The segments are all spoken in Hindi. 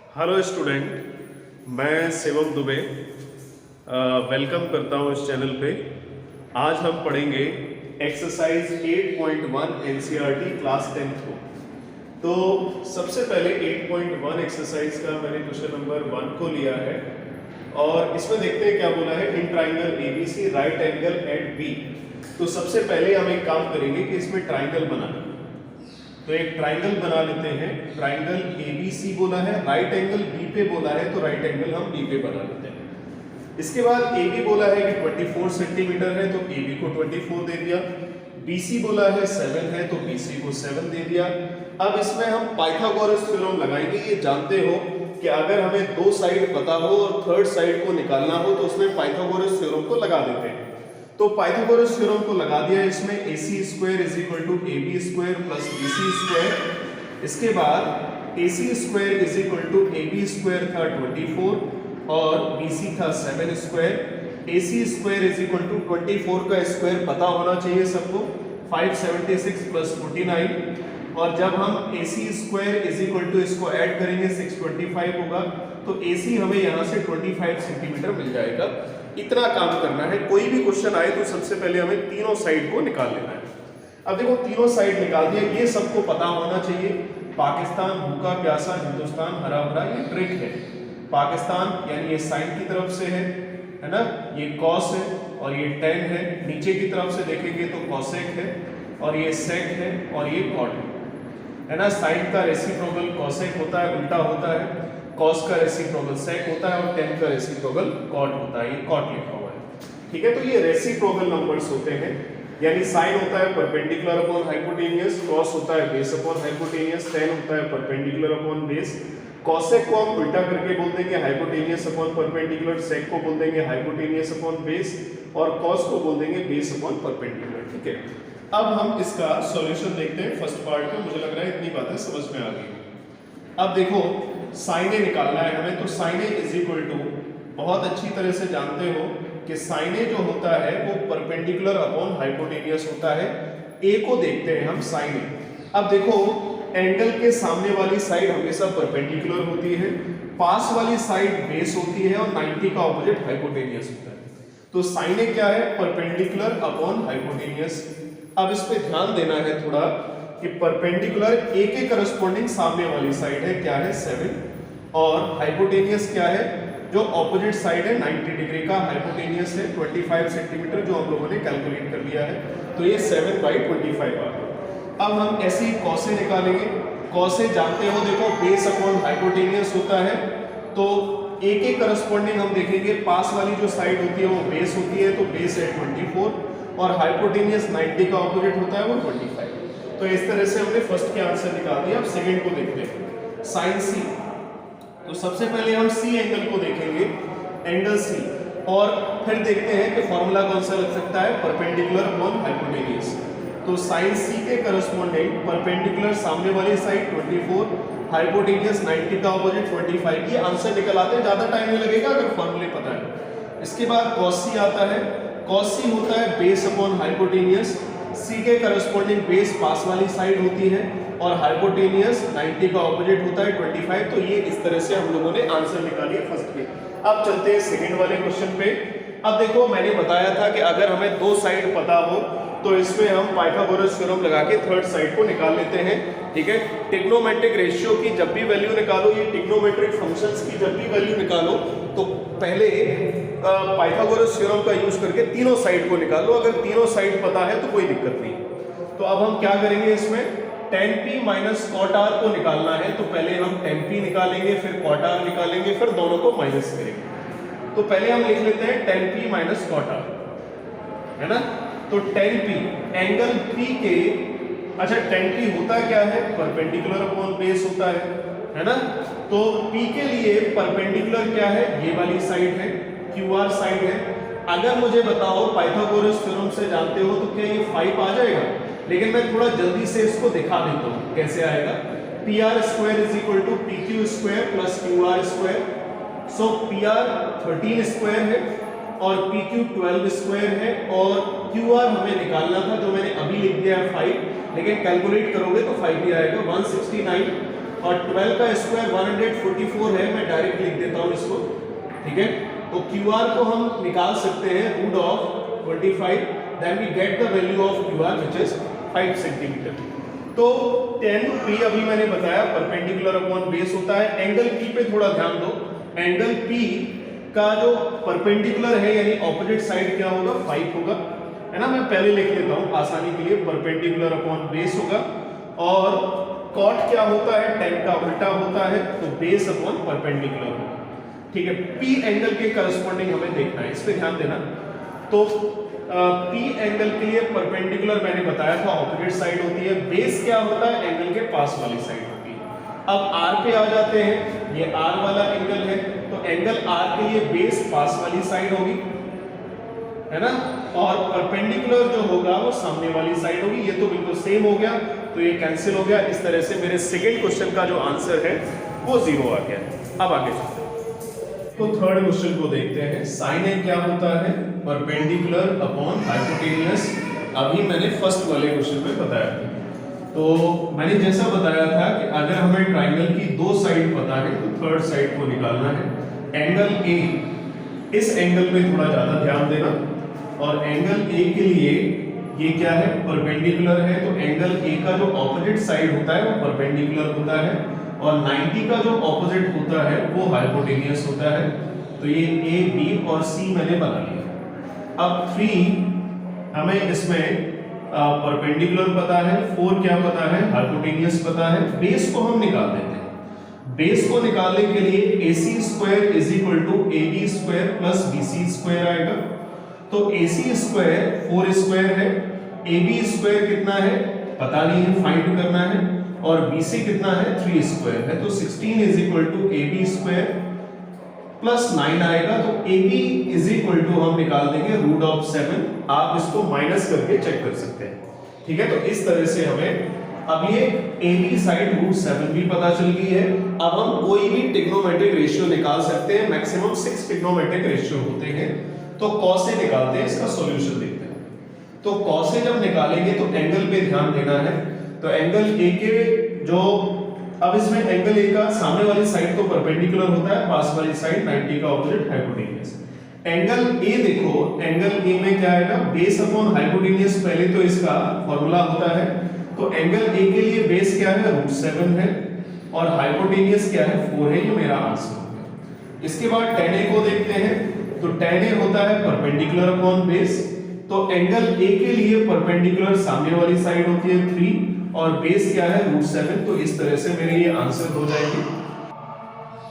हेलो स्टूडेंट, मैं शिवम दुबे वेलकम करता हूं इस चैनल पे। आज हम पढ़ेंगे एक्सरसाइज 8.1 एनसीईआरटी क्लास 10th को। तो सबसे पहले 8.1 एक्सरसाइज का मैंने क्वेश्चन नंबर 1 को लिया है और इसमें देखते हैं क्या बोला है। In triangle ABC right angle at B. तो सबसे पहले हम एक काम करेंगे कि इसमें ट्राइंगल बनाना। तो एक ट्राइंगल बना लेते हैं। ट्राइंगल ABC बोला है, राइट एंगल B पे बोला है, तो राइट एंगल हम B पे बना लेते हैं। इसके बाद AB बोला है कि 24 सेंटीमीटर है, तो AB को 24 दे दिया। BC बोला है 7 है, तो BC को 7 दे दिया। अब इसमें हम पाइथागोरस थ्योरम लगाएंगे। ये जानते हो कि अगर हमें दो साइड पता हो और थर्ड साइड को निकालना हो तो उसमें पाइथागोरस थ्योरम को लगा देते हैं। तो पाइथागोरस थ्योरम को लगा दिया इसमें। AC square is equal to AB square plus BC square. इसके बाद AC square is equal to AB square था 24 और BC था 7 square. AC square is equal to 24 का स्क्वायर पता होना चाहिए सबको, 576 प्लस 49। और जब हम AC square is equal to इसको ऐड करेंगे 625 होगा, तो AC हमें यहाँ से 25 सेंटीमीटर मिल जाएगा। इतना काम करना है। कोई भी क्वेश्चन आए तो सबसे पहले हमें तीनों साइड को निकाल लेना है। अब देखो तीनों साइड निकाल दिया, ये सबको पता होना चाहिए। पाकिस्तान भूखा प्यासा, हिंदुस्तान हरा भरा, ये ट्रिक है। पाकिस्तान यानी ये साइन की तरफ से है ना, ये कॉस है और ये टेन है। नीचे की तरफ से देखेंगे तो कॉसेक है और ये सेक है और ये कॉट है ना। साइन का रेसिप्रोकल कॉसेक होता है, उल्टा होता है। कॉस का रेसिप्रोकल सेक होता है और टेन का रेसिप्रोकल कॉट होता है। ये कॉट लिखा हुआ है, ठीक है। तो ये रेसिप्रोकल नंबर्स होते हैं, यानी साइन होता है परपेंडिकुलर अपॉन हाइपोटेनियस, कॉस होता है बेस अपॉन हाइपोटेनियस, टेन होता है परपेंडिकुलर अपॉन बेस। कॉसेक को हम उल्टा करके बोल देंगे हाइपोटेनियस अपॉन परपेंडिकुलर, सेक को बोल देंगे हाइपोटेनियस अपॉन बेस और कॉस को बोल देंगे बेस अपॉन परपेंडिकुलर, ठीक है। अब हम इसका सॉल्यूशन देखते हैं फर्स्ट पार्ट का। मुझे लग रहा है इतनी बातें समझ में आ गई। अब देखो साइन ए निकालना है हमें, तो sine A is equal to, बहुत अच्छी तरह से जानते हो कि साइन ए जो होता है वो परपेंडिकुलर अपॉन हाइपोटेनियस होता है। ए को देखते हैं हम साइन ए। अब देखो एंगल के सामने वाली साइड हमेशा परपेंडिकुलर होती है, पास वाली साइड बेस होती है और 90 का ऑपोजिट हाइपोटेनियस होता है। तो साइन ए क्या है, परपेंडिकुलर अपॉन हाइपोटेनियस। अब इस पे ध्यान देना है थोड़ा कि परपेंडिकुलर ए के करस्पॉन्डिंग सामने वाली साइड है क्या है 7, और हाइपोटेनियस क्या है, जो ऑपोजिट साइड है 90 डिग्री का हाइपोटेनियस है 25 सेंटीमीटर, जो हम लोगों ने कैलकुलेट कर लिया है। तो ये 7/25 आ गया। अब हम ऐसे ही कॉसे निकालेंगे। कॉसे जानते हो, देखो बेस अपॉन हाइपोटेनियस होता है, तो ए के करस्पॉन्डिंग हम देखेंगे पास वाली जो साइड होती है वो बेस होती है, तो बेस है 24 और हाइपोटेनियस 90 का ऑपोजिट होता है वो 25। तो इस तरह से हमने फर्स्ट के आंसर निकाल दिया। अब सेकंड को देखते हैं, साइन सी। तो सबसे पहले हम सी एंगल को देखेंगे, एंगल सी, और फिर देखते हैं कि फॉर्मूला कौन सा लग सकता है, परपेंडिकुलर अपॉन हाइपोटेनियस। तो साइन सी के करस्पॉन्डिंग परपेंडिकुलर सामने वाली साइड 24, हाइपोटेनियस 90 का ऑपोजिट 25। ये आंसर निकल आते हैं, ज्यादा टाइम नहीं लगेगा अगर फॉर्मूले पता है। इसके बाद कॉस सी आता है। कॉस सी होता है बेस अपॉन हाइपोटेनियस। सी के करस्पॉन्डिंग बेस पास वाली साइड होती है और हाइपोटेनियस 90 का ऑपोजिट होता है 25। तो ये इस तरह से हम लोगों ने आंसर निकालिए फर्स्ट के। अब चलते हैं सेकंड वाले क्वेश्चन पे। अब देखो मैंने बताया था कि अगर हमें दो साइड पता हो तो इसमें हम पाइथागोरस थ्योरम लगा के थर्ड साइड को निकाल लेते हैं, ठीक है। ट्रिग्नोमेट्रिक रेशियो की जब भी वैल्यू निकालो, ये ट्रिग्नोमेट्रिक फंक्शंस की जब भी वैल्यू निकालो, तो पहले पाइथागोरस थ्योरम का यूज करके तीनों साइड को निकालो। अगर तीनों साइड पता है तो कोई दिक्कत नहीं। तो अब हम क्या करेंगे, इसमें tan p minus cot r को निकालना है। तो पहले हम tan p निकालेंगे, फिर cot r निकालेंगे, फिर दोनों को माइनस करेंगे। तो पहले हम लिख लेते हैं tan p minus cot r, है ना। तो tan p एंगल p के, अच्छा tan p होता क्या है, परपेंडिकुलर अपॉन बेस होता है ना। तो p के लिए परपेंडिकुलर क्या है, ये वाली साइड है, QR साइड है। अगर मुझे बताओ पाइथागोरस थ्योरम से जानते हो तो क्या ये 5 आ जाएगा, लेकिन मैं थोड़ा जल्दी से इसको दिखा देता हूँ कैसे आएगा। PR square is equal to PQ square plus QR square. So PR 13 square है और PQ 12 स्क्वायर है, और QR हमें निकालना था जो मैंने अभी लिख दिया है 5, लेकिन कैलकुलेट करोगे तो 5 ही आएगा। 169 और 12 का स्क्वायर 144 है, मैं डायरेक्ट लिख देता हूं इसको, ठीक है। तो QR को हम निकाल सकते हैं root of 25, then we get the value of QR which is 5 centimetre. तो tan P अभी मैंने बताया परपेंडिकुलर अपॉन बेस होता है। एंगल P पे थोड़ा ध्यान दो, एंगल P का जो परपेंडिकुलर है यानी ऑपोजिट साइड क्या होगा, 5 होगा, है ना। मैं पहले लिख लेता हूं आसानी के लिए, परपेंडिकुलर अपॉन बेस होगा, और कॉट क्या होता है, tan का उल्टा होता है, तो बेस अपॉन परपेंडिकुलर होगा, ठीक है। P एंगल के करस्पॉन्डिंग हमें देखना है, इस पे ध्यान देना। तो P एंगल के लिए परपेंडिकुलर मैंने बताया था ऑपोजिट साइड होती है, बेस क्या होता है, एंगल के पास वाली साइड होती है। अब R पे आ जाते हैं, ये R वाला एंगल है, तो एंगल R के लिए बेस पास वाली साइड होगी, है ना, और परपेंडिकुलर जो होगा वो सामने वाली साइड होगी। ये तो बिल्कुल सेम हो गया, तो ये कैंसिल हो गया। इस तरह से मेरे सेकेंड क्वेश्चन का जो आंसर है वो 0 आ गया। अब आगे चलते हैं, तो थर्ड क्वेश्चन को देखते हैं। साइन ए क्या होता है, परपेंडिकुलर अपॉन हाइपोटेनियस। अभी मैंने फर्स्ट वाले क्वेश्चन में बताया था। तो मैंने जैसा बताया था कि अगर हमें ट्राइंगल की दो साइड पता है तो थर्ड साइड को निकालना है। एंगल ए, इस एंगल पे थोड़ा ज्यादा ध्यान देना, और एंगल ए के लिए ये क्या है, परपेंडिकुलर है, तो एंगल ए का जो ऑपोजिट साइड होता है वो परपेंडिकुलर होता है, और 90 का जो ऑपोजिट होता है वो हाइपोटेनियस होता है। तो ये ए, बी और सी मैंने बना लिया। अब 3 हमें इसमें परपेंडिकुलर पता है, 4 क्या पता है, हाइपोटेनियस पता है। बेस को हम निकाल देते हैं। बेस को निकालने के लिए AC square is equal to AB square plus BC square आएगा। तो AC स्क्वायर 4 स्क्वायर है, AB स्क्वायर कितना है पता नहीं है, फाइंड करना है, और BC कितना है 3 स्क्वायर है। तो 16 is equal to AB square plus 9 आएगा। तो AB इज इक्वल टू हम निकाल देंगे रूट ऑफ 7। आप इसको माइनस करके चेक कर सकते हैं, ठीक है। तो इस तरह से हमें अब ये AB साइड रूट 7 भी पता चल गई है। अब हम कोई भी ट्रिग्नोमेट्रिक रेशियो निकाल सकते हैं, मैक्सिमम 6 ट्रिग्नोमेट्रिक रेशियो होते हैं। तो कॉस से निकालते हैं, इसका सॉल्यूशन देखते हैं। तो कॉस से जब निकालेंगे तो एंगल पे ध्यान देना है। तो एंगल ए के जो, अब इसमें एंगल ए का सामने वाली साइड तो परपेंडिकुलर होता है, पास वाली साइड 90 का ऑपोजिट हाइपोटेनियस। एंगल ए देखो, एंगल ए में क्या आएगा, बेस अपॉन हाइपोटेनियस, पहले तो इसका फॉर्मूला होता है। तो एंगल ए के लिए बेस क्या है, रूट 7 है, और हाइपोटेनियस क्या है, 4 है। ये मेरा आंसर हो गया। इसके बाद tan a को देखते हैं। तो tan a होता है परपेंडिकुलर अपॉन बेस। तो एंगल ए के लिए परपेंडिकुलर सामने वाली साइड होती है 3, और बेस क्या है रूट 7। तो इस तरह से मेरे ये आंसर हो जाएगी।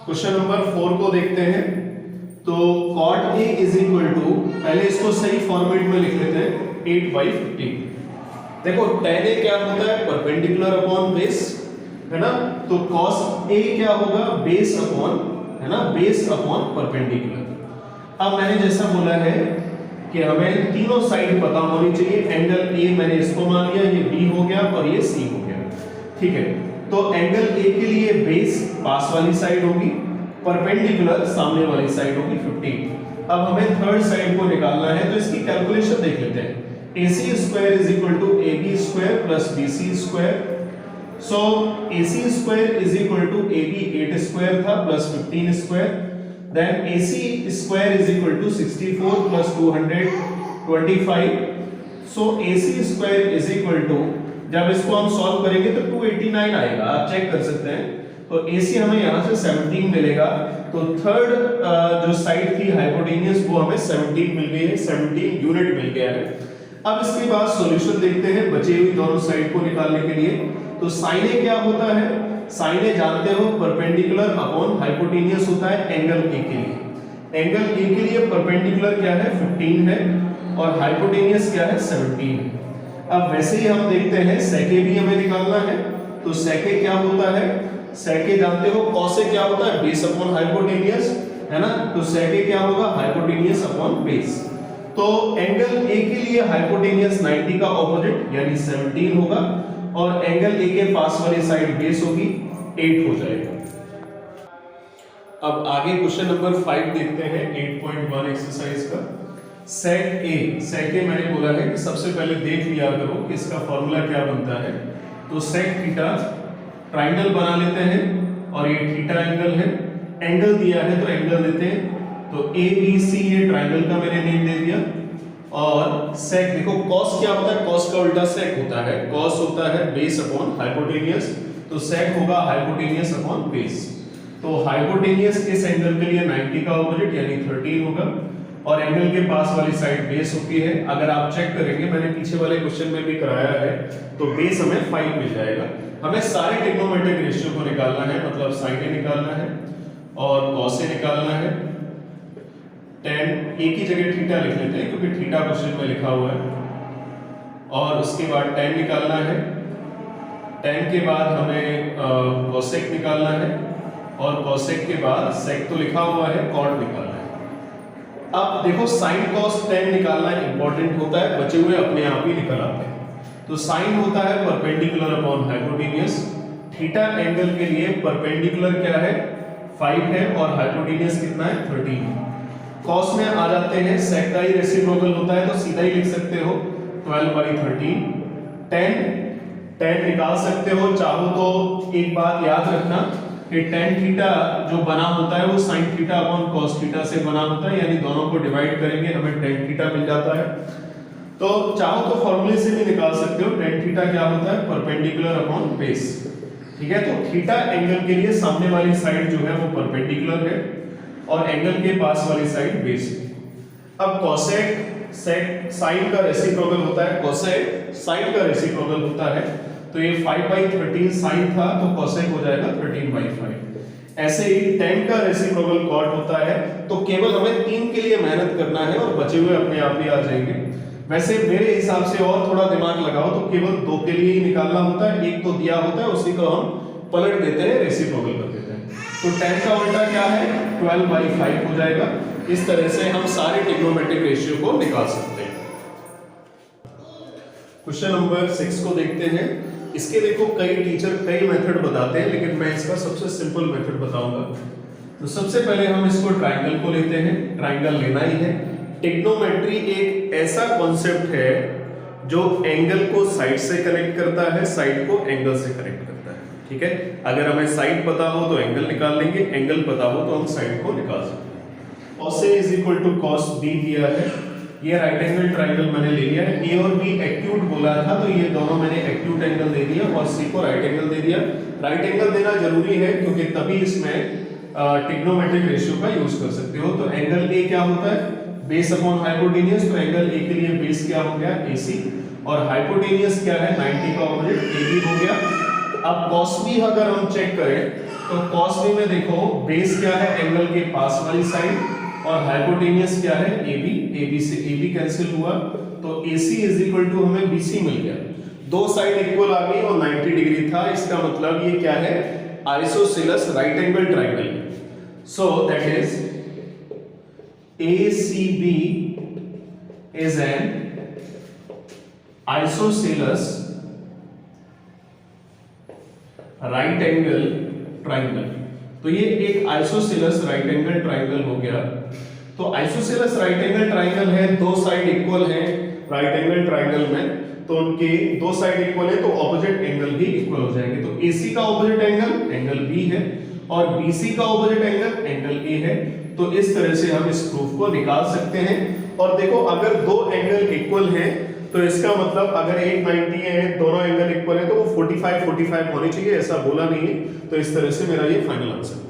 क्वेश्चन नंबर 4 को देखते हैं। तो cot A is equal to, पहले इसको सही फॉर्मेट में लिख लेते हैं, 8/15। देखो tan A क्या होता है, परपेंडिकुलर अपॉन बेस, है ना। तो cos A क्या होगा, बेस अपॉन, है ना, बेस अपॉन परपेंडिकुलर। अब मैंने जैसा बोला है कि हमें तीनों साइड पता होनी चाहिए। एंगल ए मैंने इसको मान लिया, ये बी हो गया और ये सी हो गया, ठीक है। तो एंगल ए के लिए बेस पास वाली साइड होगी, परपेंडिकुलर सामने वाली साइड होगी 15। अब हमें थर्ड साइड को निकालना है, तो इसकी कैलकुलेशन देख लेते हैं। AC square is equal to AB square plus BC square. So AC square is equal to AB 8 square था plus 15 square, then AC square is equal to 64 plus 225. So AC square is equal to, जब इसको हम सॉल्व करेंगे तो 289 आएगा, आप चेक कर सकते हैं। तो AC हमें यहाँ से 17 मिलेगा। तो थर्ड जो साइड थी हाइपोटेनियस वो हमें 17 मिल गई है, 17 यूनिट मिल गया है। अब इसके बाद सॉल्यूशन देखते हैं बचे हुई दोनों साइड को निकालने के लिए। तो साइन ए क्या होता है, साइन ए जानते हो परपेंडिकुलर अपॉन हाइपोटेनियस होता है एंगल ए के लिए। एंगल ए के लिए परपेंडिकुलर क्या है 15 है, और हाइपोटेनियस क्या है 17 है। अब वैसे ही हम देखते हैं सेके भी हमें निकालना है। तो सेके क्या होता है, सेके जानते हो कॉस ए क्या होता है, बेस अपॉन हाइपोटेनियस, है ना। तो सेके क्या होगा, हाइपोटेनियस अपॉन बेस। तो एंगल ए के लिए हाइपोटेनियस 90 का ऑपोजिट यानी 17 होगा, और एंगल ए के पास वाली साइड बेस होगी 8 हो जाएगा। अब आगे क्वेश्चन नंबर 5 देखते हैं 8.1 एक्सरसाइज का। सेक ए मैंने बोला है कि सबसे पहले देख लिया करो कि इसका फॉर्मूला क्या बनता है। तो सेक थीटा ट्राइंगल बना लेते हैं और ये थीटा एंगल है, एंगल दिया है तो एंगल देते हैं, तो ए बी सी ये ट्राइंगल का मैंने नेम दे दिया। और सेक, देखो कॉस क्या होता है, कॉस का उल्टा सेक होता है, कॉस होता है बेस अपॉन हाइपोटेनियस, तो सेक होगा हाइपोटेनियस अपॉन बेस। तो हाइपोटेनियस इस एंगल के लिए 90 का ऑपोजिट यानी 13 होगा, और एंगल के पास वाली साइड बेस होती है। अगर आप चेक करेंगे, मैंने पीछे वाले क्वेश्चन में भी कराया है, तो बेस हमें 5 मिल जाएगा। हमें सारे ट्रिग्नोमेट्रिक रेशियो को निकालना है, मतलब साइन ए निकालना है और कॉस ए निकालना है। tan ए की जगह थीटा लिख लेते हैं क्योंकि थीटा क्वेश्चन में लिखा हुआ है, और उसके बाद tan निकालना है, tan के बाद हमें cosec निकालना है, और cosec के बाद sec तो लिखा हुआ है, cot निकालना है। अब देखो sin cos tan निकालना इंपॉर्टेंट होता है, बचे हुए अपने आप ही निकल आते हैं। तो sin होता है perpendicular upon hypotenuse, theta angle के लिए परपेंडिकुलर क्या है 5 है और हाइपोटेनियस कितना है 13। cos में आ जाते हैं, sec का ही रेसिप्रोकल होता है तो सीधा ही लिख सकते हो 12/13। tan निकाल सकते हो, चाहो तो एक बात याद रखना कि tan थीटा जो बना होता है वो sin theta upon cos theta से बना होता है, यानी दोनों को डिवाइड करेंगे हमें tan थीटा मिल जाता है। तो चाहो तो फॉर्मूले से भी निकाल सकते हो, tan थीटा क्या होता है परपेंडिकुलर अपॉन बेस, ठीक है। तो थीटा एंगल के लिए सामने वाली साइड जो है वो परपेंडिकुलर है और एंगल के पास वाली साइड बेस है। अब cosec sec sin का रेसिप्रोकल होता है, cosec sin का रेसिप्रोकल होता है, तो ये 5/13 sin था तो cosec हो जाएगा 13/5। ऐसे ही tan का रेसिप्रोकल cot होता है, तो केवल हमें 3 के लिए मेहनत करना है और बचे हुए अपने आप ही आ जाएंगे। वैसे मेरे हिसाब से और थोड़ा दिमाग लगाओ तो केवल 2 के लिए ही निकालना होता है, एक तो दिया होता है उसी को हम पलट देते हैं, रेसिप्रोकल कर देते हैं। तो tan का उल्टा क्या है 12/5 हो जाएगा। इस तरह से हम सारे ट्रिग्नोमेट्रिक रेशियो को निकाल सकते हैं। क्वेश्चन नंबर 6 को देखते हैं। इसके देखो कई टीचर कई मेथड बताते हैं, लेकिन मैं इसका सबसे सिंपल मेथड बताऊंगा। तो सबसे पहले हम इसको ट्राइंगल को लेते हैं, ट्राइंगल लेना ही है। ट्रिग्नोमेट्री एक ऐसा कॉन्सेप्ट है जो एंगल को साइड से कनेक्ट करता है, साइड को एंगल से कनेक्ट करता है, ठीक है। अगर हमें साइड पता हो तो एंगल निकाल लेंगे, एंगल पता हो तो हम साइड को निकाल सकते हैं। cos A is equal to cos B दिया है, ये राइट एंगल ट्राइंगल मैंने ले लिया है। A और B एक्यूट बोला था तो ये दोनों मैंने एक्यूट एंगल दे दिया और C को राइट एंगल दे दिया। राइट एंगल देना जरूरी है क्योंकि तभी इसमें ट्रिग्नोमेट्रिक रेशियो का यूज कर सकते हो। तो एंगल A क्या होता है बेस अपॉन हाइपोटेनियस, तो एंगल A के लिए बेस क्या हो गया AC, और हाइपोटेनियस क्या है 90 का ऑपोजिट AB हो गया। अब cos B अगर हम चेक करें तो cos B में देखो बेस क्या है एंगल के पास वाली साइड, और हाइपोटेनियस क्या है AB, AB से AB कैंसिल हुआ तो AC इज इक्वल टू हमें BC मिल गया। दो साइड इक्वल आ गई और 90 डिग्री था, इसका मतलब ये क्या है isosceles right angle triangle. So that is ACB is an isosceles right angle triangle। तो ये एक आइसोसेलेस राइट एंगल ट्राइंगल हो गया। तो आइसोसेलेस राइट एंगल ट्राइंगल है, दो साइड इक्वल है राइट एंगल ट्राइंगल में, तो उनके दो साइड इक्वल है तो ऑपोजिट एंगल भी इक्वल हो जाएंगे। तो AC का ऑपोजिट एंगल एंगल B है और BC का ऑपोजिट एंगल एंगल A है। तो इस तरह से हम इस प्रूफ को निकाल सकते हैं। और देखो अगर दो एंगल इक्वल हैं तो इसका मतलब अगर एक 90 है दोनों एंगल इक्वल है तो वो 45 होनी चाहिए, ऐसा बोला नहीं है। तो इस तरह से मेरा ये फाइनल आंसर